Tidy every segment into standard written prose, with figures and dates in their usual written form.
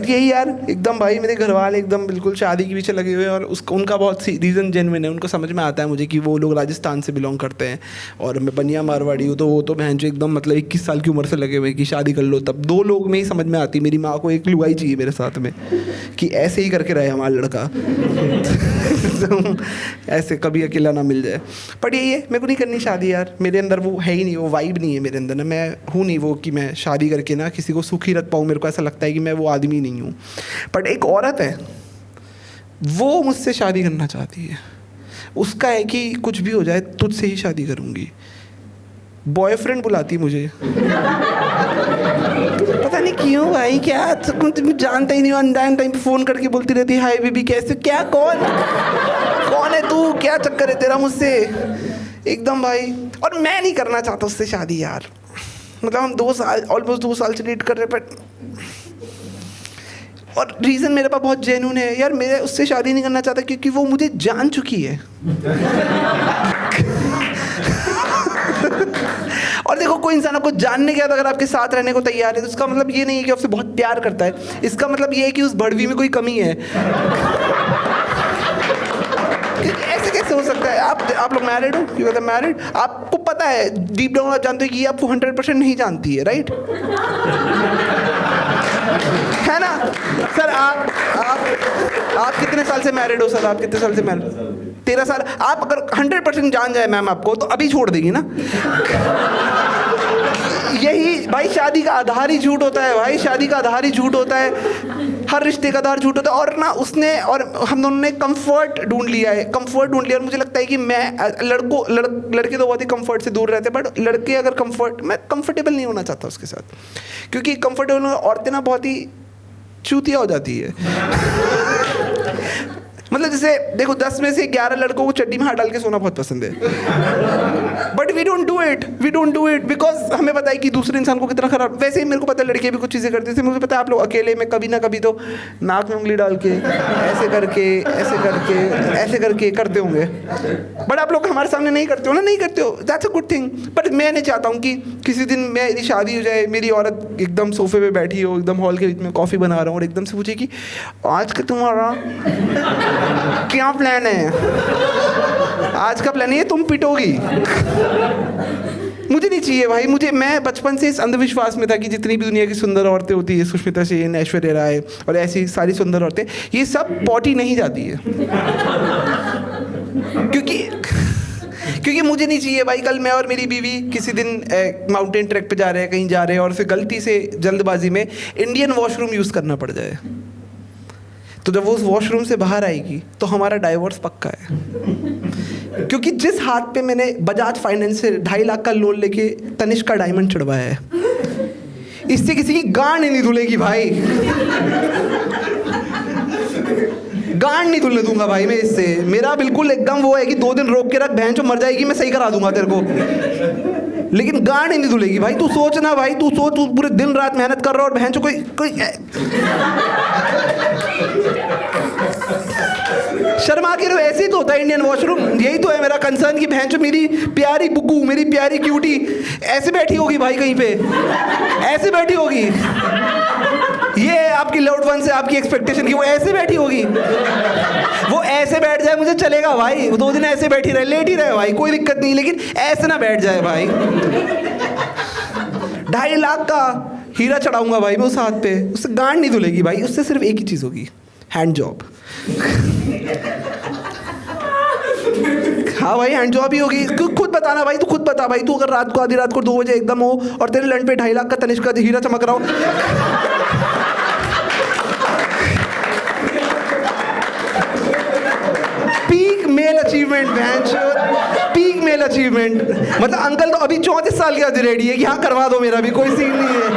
But यही यार एकदम भाई मेरे घर वाले एकदम बिल्कुल शादी के पीछे लगे हुए हैं और उसका उनका बहुत रीज़न जेन्युइन है। उनको समझ में आता है मुझे कि वो लोग राजस्थान से बिलोंग करते हैं और मैं बनिया मारवाड़ी हूँ, तो वो तो बहन जो एकदम मतलब 21 साल की उम्र से लगे हुए कि शादी कर लो। तब 2 लोग में ही समझ में आती, मेरी माँ को एक लुगाई चाहिए मेरे साथ में कि ऐसे ही करके रहे हमारा लड़का तो ऐसे कभी अकेला ना मिल जाए। बट यही है, मेरे को नहीं करनी शादी यार, मेरे अंदर वो है ही नहीं, वो वाइब नहीं है मेरे अंदर ना। मैं हूँ नहीं वो कि मैं शादी करके ना किसी को सुखी रख पाऊँ। मेरे को ऐसा लगता है कि मैं वो आदमी नहीं हूँ। बट एक औरत है, वो मुझसे शादी करना चाहती है। उसका है कि कुछ भी हो जाए तुझसे ही शादी करूँगी। बॉयफ्रेंड बुलाती मुझे पता नहीं क्यों भाई, क्या तुम जानता ही नहीं हो, अनजान टाइम पे फ़ोन करके बोलती रहती है हाय बेबी कैसे, क्या कौन है तू, क्या चक्कर है तेरा मुझसे एकदम भाई। और मैं नहीं करना चाहता उससे शादी यार। मतलब हम 2 साल ऑलमोस्ट 2 साल से डेट कर रहे हैं, बट और रीज़न मेरे पास बहुत जेन्युइन है यार। मैं उससे शादी नहीं करना चाहता क्योंकि वो मुझे जान चुकी है और देखो, कोई इंसान आपको जानने के बाद अगर आपके साथ रहने को तैयार है तो उसका मतलब ये नहीं है कि आपसे बहुत प्यार करता है। इसका मतलब ये है कि उस भड़वी में कोई कमी है। ऐसे कैसे हो सकता है? आप लोग मैरिड हो, यू आर मैरिड, आपको पता है डीप डाउन आप जानते हो कि ये आपको 100% नहीं जानती है, राइट? है ना सर? आप कितने साल से मैरिड हो सर? आप कितने साल से मैरिड? 13 साल। आप अगर 100% जान जाए मैम आपको तो अभी छोड़ देगी ना। यही भाई, शादी का आधार ही झूठ होता है भाई, शादी का आधार ही झूठ होता है, हर रिश्ते का आधार झूठ होता है। और ना उसने और हम दोनों ने कंफर्ट ढूंढ लिया है, कंफर्ट ढूंढ लिया। और मुझे लगता है कि मैं लड़के तो बहुत ही कंफर्ट से दूर रहते हैं, बट लड़के अगर मैं कंफर्टेबल नहीं होना चाहता उसके साथ, क्योंकि कंफर्टेबल औरतें ना बहुत ही चूतिया हो जाती है मतलब जैसे देखो 10 में से 11 लड़कों को चड्डी में हाथ डाल के सोना बहुत पसंद है, but we don't do it because हमें पता है कि दूसरे इंसान को कितना खराब। वैसे ही मेरे को पता है लड़के भी कुछ चीज़ें करते थे। मुझे पता है आप लोग अकेले में कभी ना कभी तो नाक में उंगली डाल के ऐसे करके करते होंगे, बट आप लोग हमारे सामने नहीं करते हो ना, नहीं करते हो, that's a good thing. But मैं नहीं चाहता हूँ कि किसी दिन मेरी शादी हो जाए, मेरी औरत एकदम सोफे पे बैठी हो, एकदम हॉल के बीच में कॉफ़ी बना रहा हूँ और एकदम से पूछे कि आज का तुम्हारा क्या प्लान है? आज का प्लान है तुम पिटोगी। मुझे नहीं चाहिए भाई। मैं बचपन से इस अंधविश्वास में था कि जितनी भी दुनिया की सुंदर औरतें होती है, सुष्मिता सेन, ऐश्वर्या राय और ऐसी सारी सुंदर औरतें, ये सब पॉटी नहीं जाती है क्योंकि मुझे नहीं चाहिए भाई। कल मैं और मेरी बीवी किसी दिन माउंटेन ट्रैक पे जा रहे हैं, कहीं जा रहे हैं और फिर गलती से जल्दबाजी में इंडियन वॉशरूम यूज़ करना पड़ जाए, तो जब वो उस वॉशरूम से बाहर आएगी तो हमारा डाइवोर्स पक्का है। क्योंकि जिस हाथ पे मैंने बजाज फाइनेंस से 2.5 लाख का लोन लेके तनिष्क का डायमंड चढ़वाया है, इससे किसी की गांड नहीं धुलेगी भाई। गांड नहीं धुलने दूंगा भाई मैं इससे। मेरा बिल्कुल एकदम वो है कि 2 दिन रोक के रख, बहन जो मर जाएगी मैं सही करा दूंगा तेरे को, लेकिन गांड नहीं धुलेगी भाई। तू सोच ना भाई, तू पूरे दिन रात मेहनत कर रहा और बहन जो कोई शर्मा के ऐसे ही तो होता है इंडियन वॉशरूम। यही तो है मेरा कंसर्न कि बहन जो मेरी प्यारी बुग्गू, मेरी प्यारी क्यूटी ऐसे बैठी होगी भाई, कहीं पे ऐसे बैठी होगी। ये है आपकी लव्ड वन से आपकी एक्सपेक्टेशन कि वो ऐसे बैठी होगी। वो ऐसे बैठ जाए मुझे चलेगा भाई, वो 2 दिन ऐसे बैठी रहे, लेट ही रहे भाई, कोई दिक्कत नहीं, लेकिन ऐसे ना बैठ जाए भाई। 2.5 लाख का हीरा चढ़ाऊंगा भाई मैं उस हाथ पे, उससे गांड नहीं धुलेगी भाई। उससे सिर्फ एक ही चीज़ होगी, हैंड जॉब। हाँ भाई, हैंड जॉब ही होगी। खुद बताना भाई, तू खुद बता भाई। तू अगर रात को आधी रात को 2 बजे एकदम हो और तेरे लंड पे 2.5 लाख का तनिष्क का हीरा चमक रहा हो, peak male achievement peak male achievement. मतलब अंकल तो अभी 34 साल के आज रेडी है कि हाँ करवा दो, मेरा भी कोई सीन नहीं है।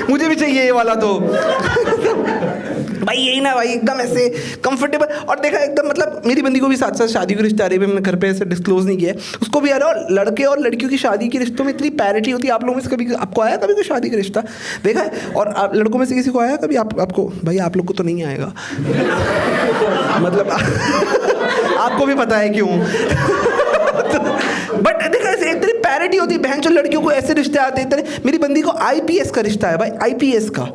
मुझे भी चाहिए ये वाला तो भाई। यही ना भाई, एकदम ऐसे कंफर्टेबल। और देखा एकदम, मतलब मेरी बंदी को भी साथ साथ शादी के रिश्ते आ रहे हैं, मैंने घर पे ऐसे डिस्क्लोज नहीं किया है उसको भी आ रहा है। और लड़के और लड़कियों की शादी के रिश्तों में इतनी पैरिटी होती है। आप लोगों में से कभी आपको आया कभी कोई शादी का रिश्ता देखा है? और आप लड़कों में से किसी को आया कभी? आपको भाई, आप लोग को तो नहीं आएगा मतलब आपको भी पता है क्यों। बट देखो ऐसे एक तरह पैरिटी होती है, बहन जो लड़कियों को ऐसे रिश्ते आते हैं। मेरी बंदी को आईपीएस का रिश्ता है भाई, आईपीएस का।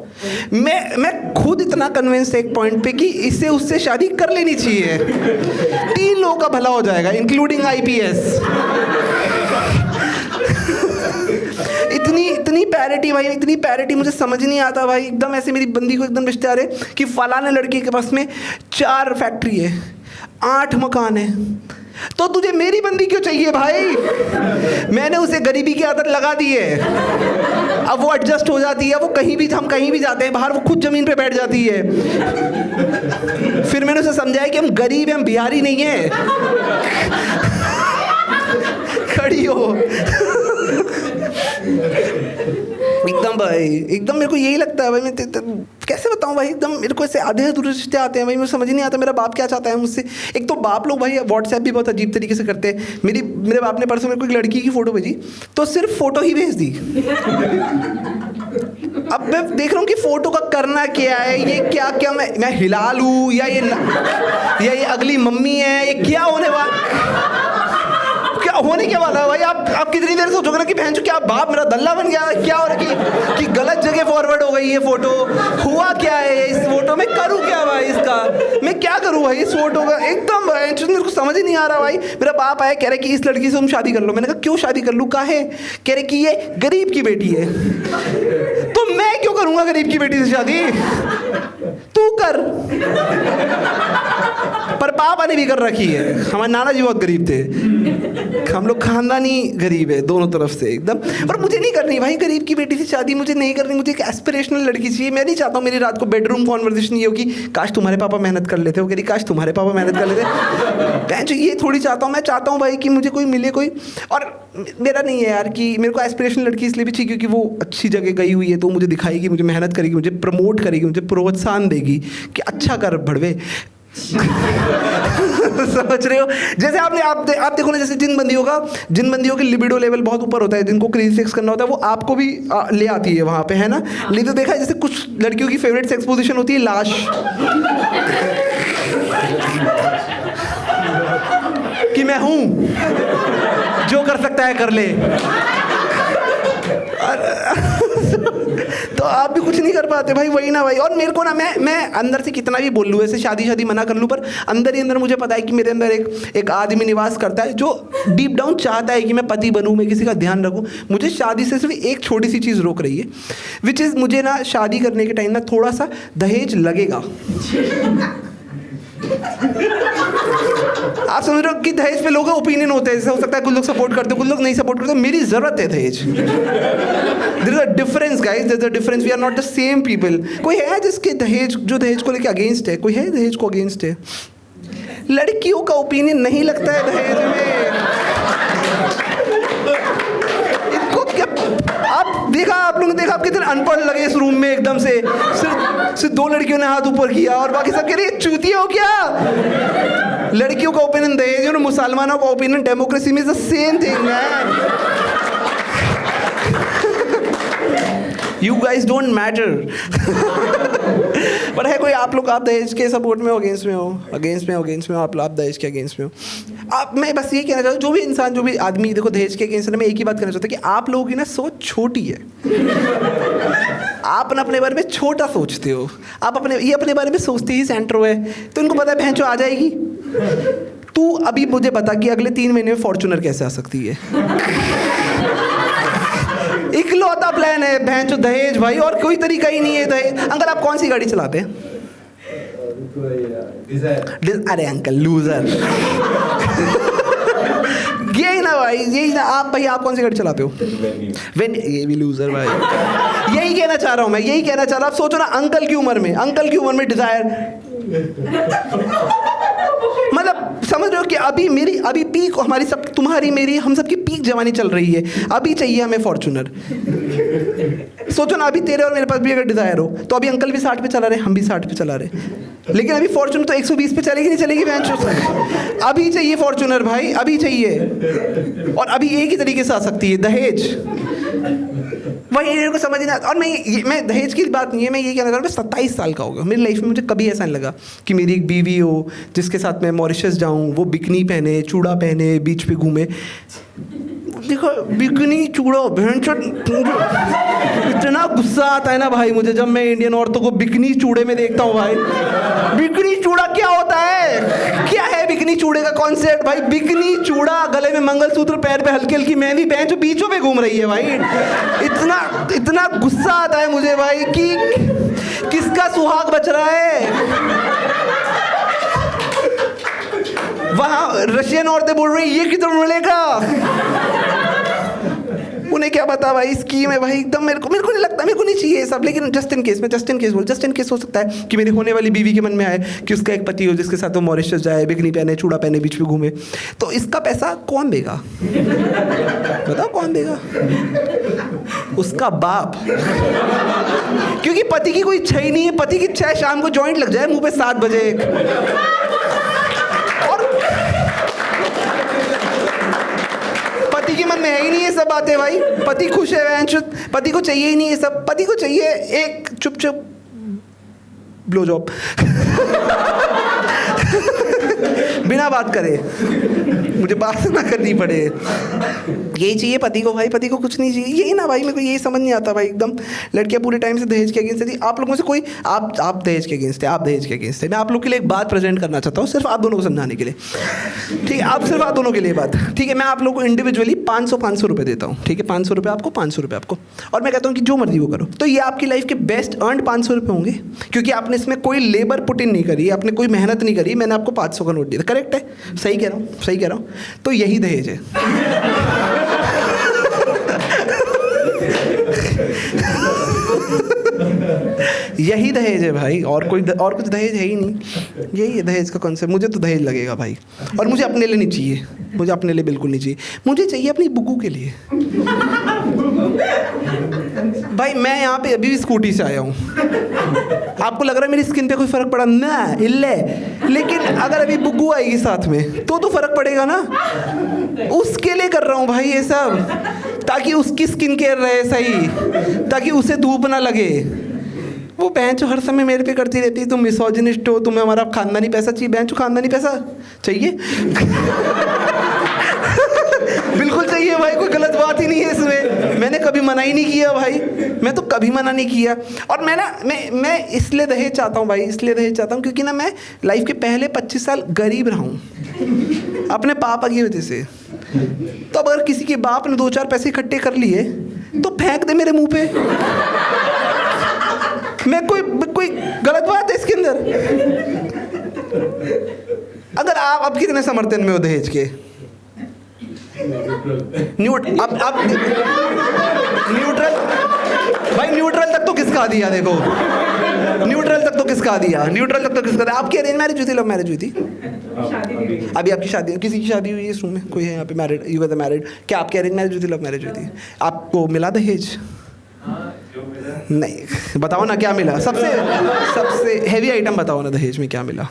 मैं खुद इतना कन्विंस एक पॉइंट पे कि इससे उससे शादी कर लेनी चाहिए, 3 लोगों का भला हो जाएगा इंक्लूडिंग आईपीएस। इतनी पैरिटी भाई, इतनी पैरिटी मुझे समझ नहीं आता भाई। एकदम ऐसे मेरी बंदी को एकदम रिश्ते आ रहे कि फलाने लड़के के पास में 4 फैक्ट्री है, 8 मकान है, तो तुझे मेरी बंदी क्यों चाहिए भाई? मैंने उसे गरीबी की आदत लगा दी है, अब वो एडजस्ट हो जाती है। वो हम कहीं भी जाते हैं बाहर, वो खुद जमीन पे बैठ जाती है। फिर मैंने उसे समझाया कि हम गरीब हैं, हम बिहारी नहीं है। खड़ी हो एकदम भाई, एकदम मेरे को यही लगता है भाई। मैं कैसे बताऊं भाई, एकदम मेरे को ऐसे आधे अधूरे रिश्ते आते हैं भाई। मुझे समझ नहीं आता मेरा बाप क्या चाहता है मुझसे। एक तो बाप लोग भाई व्हाट्सएप भी बहुत अजीब तरीके से करते हैं। मेरे बाप ने परसों मेरे को एक लड़की की फ़ोटो भेजी, तो सिर्फ फ़ोटो ही भेज दी। अब मैं देख रहा हूँ कि फ़ोटो का करना क्या है, ये क्या मैं हिला लूँ, या ये अगली मम्मी है, ये क्या होने वाला, क्या होने क्या वाला है भाई? आप कितनी देर सोचोगे ना कि बहन जो क्या बाप मेरा दल्ला बन गया, क्या हो रहा है कि गलत जगह फॉरवर्ड हो गई ये फोटो, हुआ क्या है इस फोटो में, करूँ क्या भाई इसका, मैं क्या करूँ भाई इस फोटो का? एकदम भाई मेरे को समझ ही नहीं आ रहा भाई। मेरा बाप आया कह रहे कि इस लड़की से तुम शादी कर लो। मैंने कहा क्यों शादी कर लूँ, काहे? कह रहे कि ये गरीब की बेटी है। तो मैं क्यों करूँगा गरीब की बेटी से शादी, तू कर। पर पापा ने भी कर रखी है, हमारे नाना जी बहुत गरीब थे, हम लोग खानदानी गरीब है दोनों तरफ से एकदम। पर मुझे नहीं करनी भाई गरीब की बेटी से शादी, मुझे नहीं करनी। मुझे एक एस्पिरेशनल लड़की चाहिए। मैं नहीं चाहता हूँ मेरी रात को बेडरूम कॉन्वर्सेशन ये होगी काश तुम्हारे पापा मेहनत कर लेते हो, कह रही काश तुम्हारे पापा मेहनत कर लेते। ये थोड़ी चाहता हूँ। मैं चाहता हूँ भाई कि मुझे कोई मिले कोई, और मेरा नहीं है यार कि मेरे को एस्पिरेशनल लड़की इसलिए भी चाहिए क्योंकि वो अच्छी जगह गई हुई है, तो मुझे दिखाएगी, मुझे मेहनत करेगी, मुझे प्रमोट करेगी, मुझे प्रोत्साहन देगी कि अच्छा कर बढ़वे। समझ रहे हो? जैसे आप देखो ना, जैसे जिन बंदियों की लिबिडो लेवल बहुत ऊपर होता है, जिनको क्रेजी सेक्स करना होता है, वो आपको भी ले आती है वहाँ पे, है ना? नहीं तो देखा है जैसे कुछ लड़कियों की फेवरेट सेक्स पोजीशन होती है लाश, कि मैं हूँ, जो कर सकता है कर ले। तो आप भी कुछ नहीं कर पाते भाई, वही ना भाई। और मेरे को ना, मैं अंदर से कितना भी बोल लूँ, ऐसे शादी मना कर लूँ, पर अंदर ही अंदर मुझे पता है कि मेरे अंदर एक आदमी निवास करता है जो डीप डाउन चाहता है कि मैं पति बनूँ, मैं किसी का ध्यान रखूँ। मुझे शादी से सिर्फ एक छोटी सी चीज़ रोक रही है, विच इज़ मुझे ना शादी करने के टाइम ना थोड़ा सा दहेज लगेगा। आप समझ रहे हो कि दहेज पे लोगों का ओपिनियन होते हैं, जैसे हो सकता है कुछ लोग सपोर्ट करते हो, कुछ लोग नहीं सपोर्ट करते। मेरी जरूरत है दहेज। There is a difference guys, there is a difference, we are not the same people. कोई है जिसके दहेज को लेके अगेंस्ट है? कोई है दहेज को अगेंस्ट है? लड़कियों का ओपिनियन नहीं लगता है दहेज में। आप लोगों ने देखा आप कितने अनपढ़ लगे इस रूम में, एकदम से सिर्फ 2 लड़कियों ने हाथ ऊपर किया और बाकी सब कह रही चूतिया हो क्या? लड़कियों का ओपिनियन दहेज और मुसलमानों का ओपिनियन डेमोक्रेसी में is the same thing man. You guys don't matter. पर है कोई आप दहेज के सपोर्ट में हो, अगेंस्ट में हो? आप दहेज के अगेंस्ट में हो? मैं बस ये कहना चाहता हूँ, जो भी आदमी देखो दहेज के अगेंस्ट है, मैं एक ही बात कहना चाहता हूँ कि आप लोगों की ना सोच छोटी है। आप अपने बारे में छोटा सोचते हो, आप अपने बारे में सोचते ही सेंटर है, तो इनको पता है बहन जो आ जाएगी। तू अभी मुझे बता कि अगले 3 महीने में फॉर्च्यूनर कैसे आ सकती है? इकलौता प्लान है बहन जो दहेज भाई, और कोई तरीका ही नहीं है दहेज। अंकल आप कौन सी गाड़ी चलाते हैं? अरे अंकल लूजर। यही ना भाई, यही ना आप कौन सी गाड़ी चलाते हो? ये भी लूजर भाई। यही कहना चाह रहा हूँ मैं, यही कहना चाह रहा हूँ। आप सोचो ना, अंकल की उम्र में डिजायर, मतलब समझ रहे हो कि अभी पीक तुम्हारी मेरी हम सबकी पीक जवानी चल रही है, अभी चाहिए हमें फॉर्च्यूनर। सोचो ना, अभी तेरे और मेरे पास भी अगर डिजायर हो, तो अभी अंकल भी 60 पे चला रहे, हम भी 60 पे चला रहे, लेकिन अभी फॉर्च्यूनर तो 120 पे चलेगी, नहीं चलेगी बहन? अभी चाहिए फॉर्च्यूनर भाई, अभी चाहिए। और अभी एक ही तरीके से आ सकती है, दहेज। वही मेरे को समझ नहीं आता। और मैं दहेज की बात नहीं है, मैं ये कहना चाह रहा हूँ, मैं 27 साल का हो गया, मेरी लाइफ में मुझे कभी ऐसा नहीं लगा कि मेरी एक बीवी हो जिसके साथ मैं मॉरिशस जाऊँ, वो बिकनी पहने, चूड़ा पहने, बीच पे घूमे। देखो बिकनी चूड़ा, इतना गुस्सा आता है ना भाई मुझे जब मैं इंडियन औरतों को बिकनी चूड़े में देखता हूँ भाई। बिकनी चूड़ा क्या होता है? क्या है बिकनी चूड़े का कॉन्सेप्ट भाई? बिकनी चूड़ा, गले में मंगलसूत्र, पैर पे हल्की हल्की मेहंदी, बहन जो बीचों पे घूम रही है भाई। इतना गुस्सा आता है मुझे भाई कि किसका सुहाग बच रहा है। वहाँ रशियन औरतें बोल रही ये कितना मिलेगा, उन्हें क्या पता भाई। स्कीम है भाई एकदम। मेरे को नहीं लगता, मेरे को नहीं चाहिए सब। लेकिन जस्ट इन केस हो सकता है कि मेरी होने वाली बीवी के मन में आए कि उसका एक पति हो जिसके साथ वो मॉरिशस जाए, बिकनी पहने, चूड़ा पहने, बीच में घूमे। तो इसका पैसा कौन देगा? बताओ कौन देगा? उसका बाप। क्योंकि पति की कोई इच्छा ही नहीं है। पति की इच्छा है शाम को जॉइंट लग जाए मुंह पे 7 बजे। पति के मन में है ही नहीं ये सब बातें भाई। पति खुश है, पति को चाहिए ही नहीं ये सब। पति को चाहिए एक चुप ब्लो जॉब बिना बात करे, मुझे बात ना करनी पड़े, यही चाहिए पति को भाई। पति को कुछ नहीं चाहिए, यही ना भाई। मेरे को यही समझ नहीं आता भाई एकदम। लड़कियां पूरे टाइम से दहेज के अगेंस्ट थी। आप लोगों से कोई आप दहेज के अगेंस्ट थे, आप दहेज के अगेंस्ट थे। मैं आप लोग के लिए एक बात प्रेजेंट करना चाहता हूँ, सिर्फ आप दोनों को समझाने के लिए। ठीक है, आप सिर्फ आप दोनों के लिए बात। ठीक है, मैं आप लोगों को इंडिविजुअली 500 रुपये देता हूँ। ठीक है, 500 रुपये आपको, 500 रुपये आपको। और मैं कहता हूँ कि जो मर्जी वो करो। तो ये आपकी लाइफ के बेस्ट अर्नड 500 रुपये होंगे, क्योंकि आपने इसमें कोई लेबर पुट इन नहीं करी, आपने कोई मेहनत नहीं करी। मैंने आपको 500 का नोट दिया। करेक्ट है? सही कह रहा हूँ, सही कह रहा हूँ। तो यही दहेज है। यही दहेज है भाई, और कुछ दहेज है ही नहीं। यही है दहेज का कॉन्सेप्ट। मुझे तो दहेज लगेगा भाई, और मुझे अपने लिए नहीं चाहिए। मुझे अपने लिए बिल्कुल नहीं चाहिए। मुझे चाहिए अपनी बुग्गू के लिए। भाई मैं यहाँ पे अभी भी स्कूटी से आया हूँ। आपको लग रहा है मेरी स्किन पे कोई फर्क पड़ा? ना इल्ले। लेकिन अगर अभी बुग्गू आएगी साथ में तो फर्क पड़ेगा ना। उसके लिए कर रहा हूँ भाई ये सब, ताकि उसकी स्किन केयर रहे सही, ताकि उसे धूप ना लगे। वो बहन जो हर समय मेरे पे करती रहती है, तुम मिसोजिनिस्ट हो, तुम्हें हमारा खानदानी पैसा चाहिए। बहन जो खानदानी पैसा चाहिए बिल्कुल चाहिए भाई, कोई गलत बात ही नहीं है इसमें। मैंने कभी मना ही नहीं किया भाई, मैं तो कभी मना नहीं किया। और मैं इसलिए दहेज चाहता हूँ भाई, इसलिए दहेज चाहता हूँ क्योंकि ना मैं लाइफ के पहले 25 साल गरीब रहा हूँ अपने पापा की वजह से। तो अगर किसी के बाप ने 2-4 पैसे इकट्ठे कर लिए तो फेंक दे मेरे मुंह पे। मैं कोई गलत बात है इसके अंदर? अगर आप कितने समर्थन में हो दहेज के? न्यूट्रल भाई, न्यूट्रल तक तो किसका दिया? देखो न्यूट्रल तक तो किसका दिया? आपकी अरेंज मैरिज हुई थी, लव मैरिज हुई थी? अभी आपकी शादी, किसी की शादी हुई है इस रूम में? कोई है यहाँ पे मैरिड? You are married? क्या आपकी अरेंज मैरिज हुई थी, लव मैरिज हुई थी? आपको मिला दहेज? नहीं, बताओ ना क्या मिला? सबसे हैवी आइटम बताओ ना, दहेज में क्या मिला?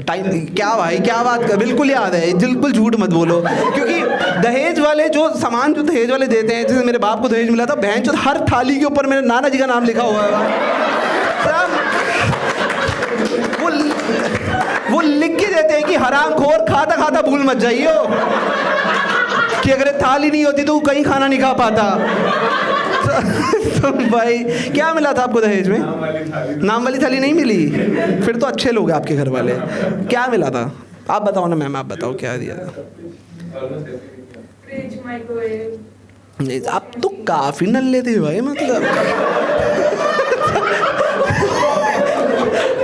टाइम? क्या भाई, क्या बात कर, बिल्कुल याद है, बिल्कुल झूठ मत बोलो। क्योंकि दहेज वाले जो सामान जो दहेज वाले देते हैं, जैसे मेरे बाप को दहेज मिला था, बहन जो हर थाली के ऊपर मेरे नाना जी का नाम लिखा हुआ है। वो लिख के देते हैं कि हरामखोर, खाता खाता भूल मत जाइयो, कि अगर थाली नहीं होती तो कहीं खाना नहीं खा पाता। तो भाई क्या मिला था आपको दहेज में? नाम वाली थाली नहीं मिली? फिर तो अच्छे लोग हैं आपके घर वाले। क्या मिला था? आप बताओ ना मैम, आप बताओ क्या दिया था? Fridge, microwave. नहीं, आप तो काफी नल्ले थे भाई। मतलब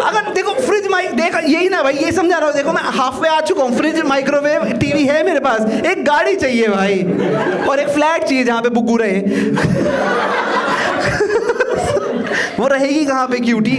अगर देखो फ्रिज देखो, यही ना भाई, ये समझा रहा हूँ। देखो मैं हाफ वे आ चुका हूँ। फ्रिज, माइक्रोवेव, टीवी है मेरे पास, एक गाड़ी चाहिए भाई, और एक फ्लैट चाहिए जहाँ पे बुग्गू रहे। वो रहेगी कहाँ पे क्यूटी?